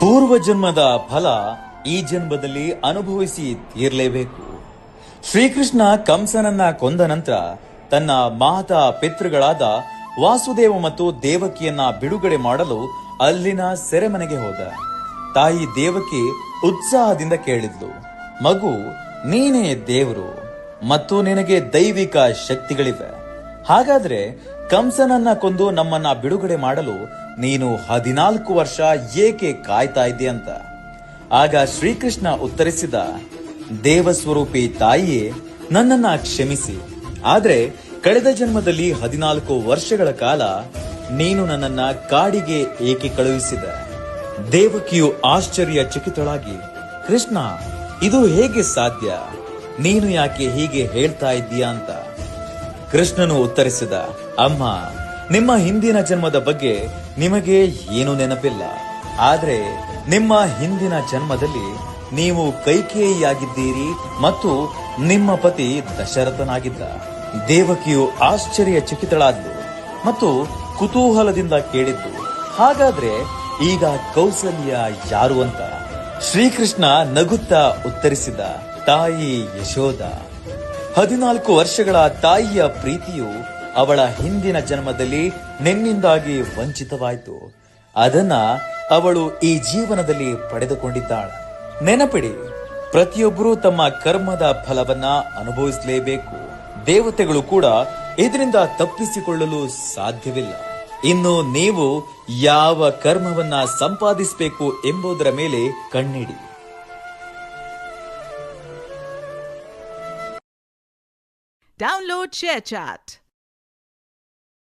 ಪೂರ್ವ ಜನ್ಮದ ಫಲ ಈ ಜನ್ಮದಲ್ಲಿ ಅನುಭವಿಸಿ ತೀರ್ಲೇಬೇಕು. ಶ್ರೀಕೃಷ್ಣ ಕಂಸನನ್ನ ಕೊಂದ ನಂತರ ತನ್ನ ಮಾತಾ ಪಿತೃಗಳಾದ ವಾಸುದೇವ ಮತ್ತು ದೇವಕಿಯನ್ನ ಬಿಡುಗಡೆ ಮಾಡಲು ಅಲ್ಲಿನ ಸೆರೆಮನೆಗೆ ಹೋದ. ತಾಯಿ ದೇವಕಿ ಉತ್ಸಾಹದಿಂದ ಕೇಳಿದ್ಲು, ಮಗು, ನೀನೇ ದೇವರು ಮತ್ತು ನಿನಗೆ ದೈವಿಕ ಶಕ್ತಿಗಳಿವೆ. ಹಾಗಾದ್ರೆ ಕಂಸನನ್ನ ಕೊಂದು ನಮ್ಮನ್ನ ಬಿಡುಗಡೆ ಮಾಡಲು ನೀನು 14 ವರ್ಷ ಏಕೆ ಕಾಯ್ತಾ ಇದ್ದೆ ಅಂತ. ಆಗ ಶ್ರೀಕೃಷ್ಣ ಉತ್ತರಿಸಿದ, ದೇವಸ್ವರೂಪಿ ತಾಯಿಯೇ, ನನ್ನನ್ನ ಕ್ಷಮಿಸಿ. ಆದ್ರೆ ಕಳೆದ ಜನ್ಮದಲ್ಲಿ 14 ವರ್ಷಗಳ ಕಾಲ ನೀನು ನನ್ನನ್ನ ಕಾಡಿಗೆ ಏಕೆ ಕಳುಹಿಸಿದ? ದೇವಕಿಯು ಆಶ್ಚರ್ಯಚಕಿತಳಾಗಿ, ಕೃಷ್ಣ, ಇದು ಹೇಗೆ ಸಾಧ್ಯ? ನೀನು ಯಾಕೆ ಹೀಗೆ ಹೇಳ್ತಾ ಇದ್ದೀಯಾ ಅಂತ. ಕೃಷ್ಣನು ಉತ್ತರಿಸಿದ, ಅಮ್ಮ, ನಿಮ್ಮ ಹಿಂದಿನ ಜನ್ಮದ ಬಗ್ಗೆ ನಿಮಗೆ ಏನೂ ನೆನಪಿಲ್ಲ. ಆದ್ರೆ ನಿಮ್ಮ ಹಿಂದಿನ ಜನ್ಮದಲ್ಲಿ ನೀವು ಕೈಕೇಯಿಯಾಗಿದ್ದೀರಿ ಮತ್ತು ನಿಮ್ಮ ಪತಿ ದಶರಥನಾಗಿದ್ದ. ದೇವಕಿಯು ಆಶ್ಚರ್ಯಚಕಿತಳಾದ್ಲು ಮತ್ತು ಕುತೂಹಲದಿಂದ ಕೇಳಿದ್ದು, ಹಾಗಾದ್ರೆ ಈಗ ಕೌಸಲ್ಯ ಯಾರು ಅಂತ. ಶ್ರೀಕೃಷ್ಣ ನಗುತ್ತಾ ಉತ್ತರಿಸಿದ, ತಾಯಿ ಯಶೋಧ. 14 ವರ್ಷಗಳ ತಾಯಿಯ ಪ್ರೀತಿಯು ಅವಳ ಹಿಂದಿನ ಜನ್ಮದಲ್ಲಿ ನಿನ್ನಿಂದಾಗಿ ವಂಚಿತವಾಯಿತು. ಅದನ್ನ ಅವಳು ಈ ಜೀವನದಲ್ಲಿ ಪಡೆದುಕೊಂಡಿದ್ದಾಳೆ. ನೆನಪಿಡಿ, ಪ್ರತಿಯೊಬ್ಬರೂ ತಮ್ಮ ಕರ್ಮದ ಫಲವನ್ನ ಅನುಭವಿಸಲೇಬೇಕು. ದೇವತೆಗಳು ಕೂಡ ಇದರಿಂದ ತಪ್ಪಿಸಿಕೊಳ್ಳಲು ಸಾಧ್ಯವಿಲ್ಲ. ಇನ್ನು ನೀವು ಯಾವ ಕರ್ಮವನ್ನ ಸಂಪಾದಿಸಬೇಕು ಎಂಬುದರ ಮೇಲೆ ಕಣ್ಣಿಡಿ. Download ShareChat.